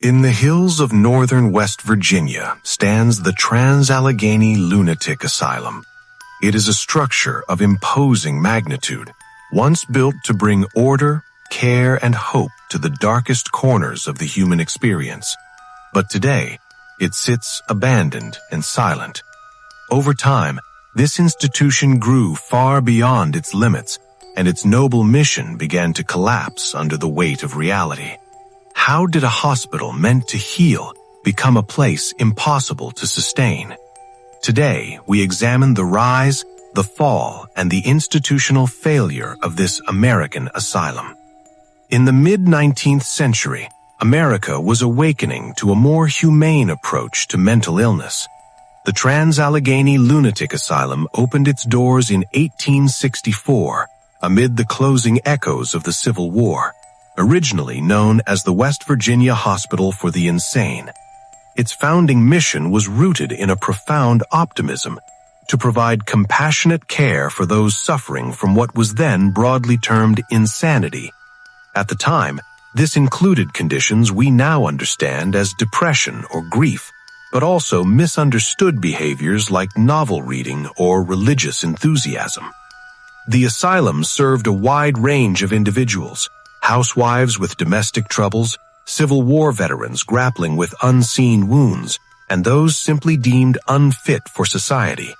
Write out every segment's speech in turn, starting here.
In the hills of northern West Virginia stands the Trans-Allegheny Lunatic Asylum. It is a structure of imposing magnitude, once built to bring order, care, and hope to the darkest corners of the human experience. But today, it sits abandoned and silent. Over time, this institution grew far beyond its limits, and its noble mission began to collapse under the weight of reality. How did a hospital meant to heal become a place impossible to sustain? Today, we examine the rise, the fall, and the institutional failure of this American asylum. In the mid-19th century, America was awakening to a more humane approach to mental illness. The Trans-Allegheny Lunatic Asylum opened its doors in 1864 amid the closing echoes of the Civil War, originally known as the West Virginia Hospital for the Insane. Its founding mission was rooted in a profound optimism to provide compassionate care for those suffering from what was then broadly termed insanity. At the time, this included conditions we now understand as depression or grief, but also misunderstood behaviors like novel reading or religious enthusiasm. The asylum served a wide range of individuals: housewives with domestic troubles, Civil War veterans grappling with unseen wounds, and those simply deemed unfit for society.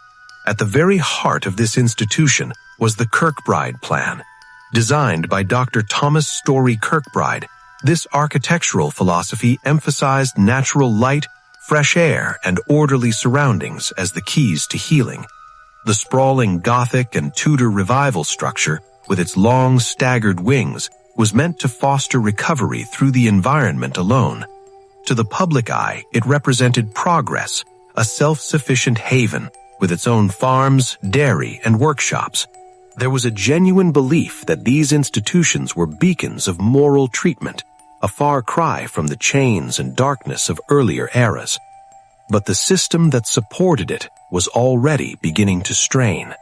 At the very heart of this institution was the Kirkbride Plan. Designed by Dr. Thomas Story Kirkbride, this architectural philosophy emphasized natural light, fresh air, and orderly surroundings as the keys to healing. The sprawling Gothic and Tudor revival structure, with its long, staggered wings, was meant to foster recovery through the environment alone. To the public eye, it represented progress, a self-sufficient haven, with its own farms, dairy, and workshops. There was a genuine belief that these institutions were beacons of moral treatment, a far cry from the chains and darkness of earlier eras. But the system that supported it was already beginning to strain.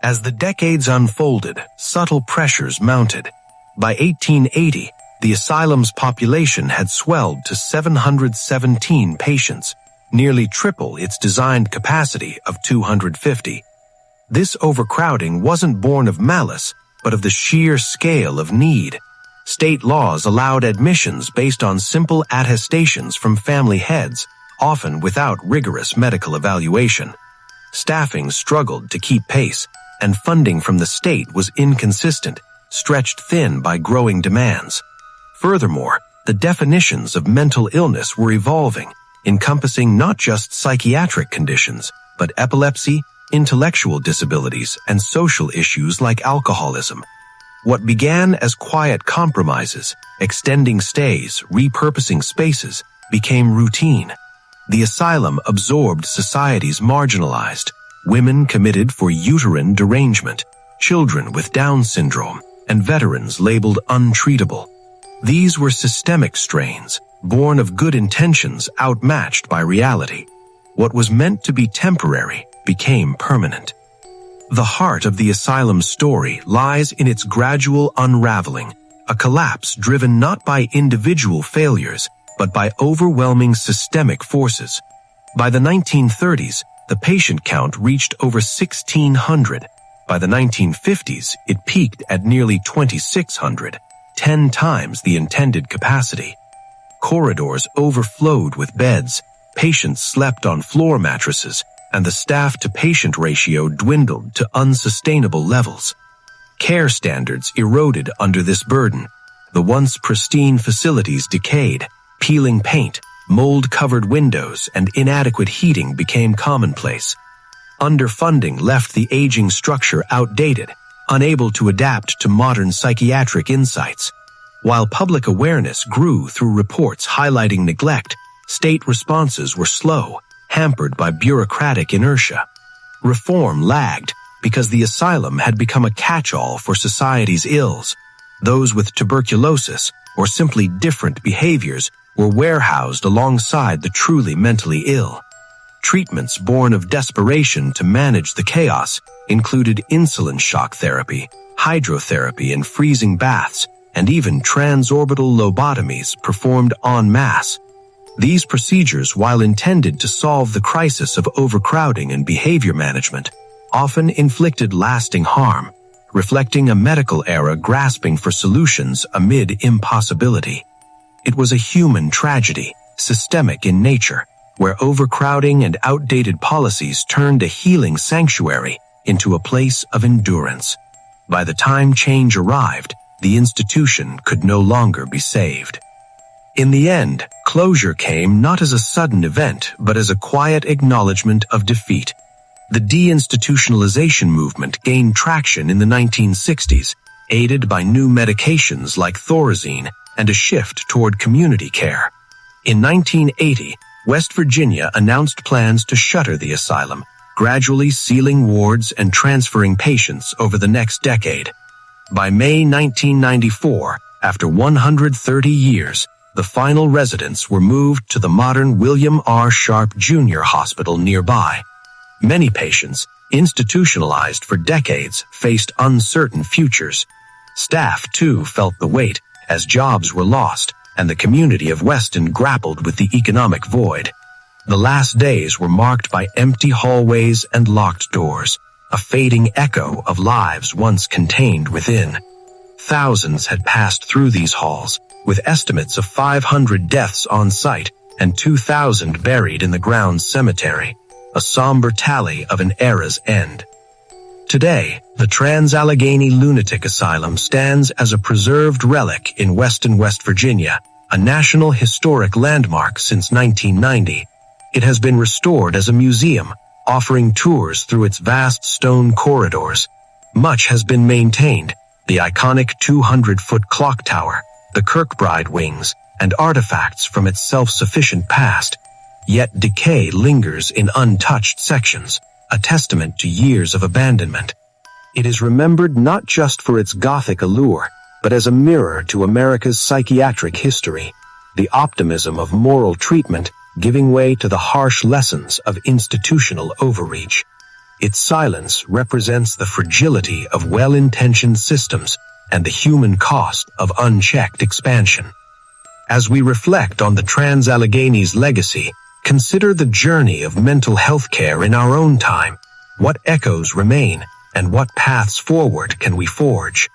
As the decades unfolded, subtle pressures mounted. By 1880, the asylum's population had swelled to 717 patients, nearly triple its designed capacity of 250. This overcrowding wasn't born of malice, but of the sheer scale of need. State laws allowed admissions based on simple attestations from family heads, often without rigorous medical evaluation. Staffing struggled to keep pace, and funding from the state was inconsistent, stretched thin by growing demands. Furthermore, the definitions of mental illness were evolving, encompassing not just psychiatric conditions, but epilepsy, intellectual disabilities, and social issues like alcoholism. What began as quiet compromises, extending stays, repurposing spaces, became routine. The asylum absorbed society's marginalized, women committed for uterine derangement, children with Down syndrome, and veterans labeled untreatable. These were systemic strains, born of good intentions outmatched by reality. What was meant to be temporary became permanent. The heart of the asylum's story lies in its gradual unraveling, a collapse driven not by individual failures, but by overwhelming systemic forces. By the 1930s, the patient count reached over 1,600. By the 1950s, it peaked at nearly 2,600, 10 times the intended capacity. Corridors overflowed with beds, patients slept on floor mattresses, and the staff-to-patient ratio dwindled to unsustainable levels. Care standards eroded under this burden. The once pristine facilities decayed. Peeling paint, mold-covered windows, and inadequate heating became commonplace. Underfunding left the aging structure outdated, unable to adapt to modern psychiatric insights. While public awareness grew through reports highlighting neglect, state responses were slow, hampered by bureaucratic inertia. Reform lagged because the asylum had become a catch-all for society's ills. Those with tuberculosis, or simply different behaviors, were warehoused alongside the truly mentally ill. Treatments born of desperation to manage the chaos included insulin shock therapy, hydrotherapy and freezing baths, and even transorbital lobotomies performed en masse, These procedures, while intended to solve the crisis of overcrowding and behavior management, often inflicted lasting harm, reflecting a medical era grasping for solutions amid impossibility. It was a human tragedy, systemic in nature, where overcrowding and outdated policies turned a healing sanctuary into a place of endurance. By the time change arrived, the institution could no longer be saved. In the end, closure came not as a sudden event, but as a quiet acknowledgement of defeat. The deinstitutionalization movement gained traction in the 1960s, aided by new medications like Thorazine and a shift toward community care. In 1980, West Virginia announced plans to shutter the asylum, gradually sealing wards and transferring patients over the next decade. By May 1994, after 130 years, the final residents were moved to the modern William R. Sharp Jr. Hospital nearby. Many patients, institutionalized for decades, faced uncertain futures. Staff, too, felt the weight as jobs were lost, and the community of Weston grappled with the economic void. The last days were marked by empty hallways and locked doors, a fading echo of lives once contained within. Thousands had passed through these halls, with estimates of 500 deaths on site and 2,000 buried in the ground cemetery, a somber tally of an era's end. Today, the Trans-Allegheny Lunatic Asylum stands as a preserved relic in Weston, West Virginia, a National Historic Landmark since 1990. It has been restored as a museum, offering tours through its vast stone corridors. Much has been maintained: the iconic 200-foot clock tower, the Kirkbride wings, and artifacts from its self-sufficient past. Yet decay lingers in untouched sections, a testament to years of abandonment. It is remembered not just for its Gothic allure, but as a mirror to America's psychiatric history, the optimism of moral treatment giving way to the harsh lessons of institutional overreach. Its silence represents the fragility of well-intentioned systems and the human cost of unchecked expansion. As we reflect on the Trans-Allegheny's legacy, consider the journey of mental health care in our own time. What echoes remain, and what paths forward can we forge?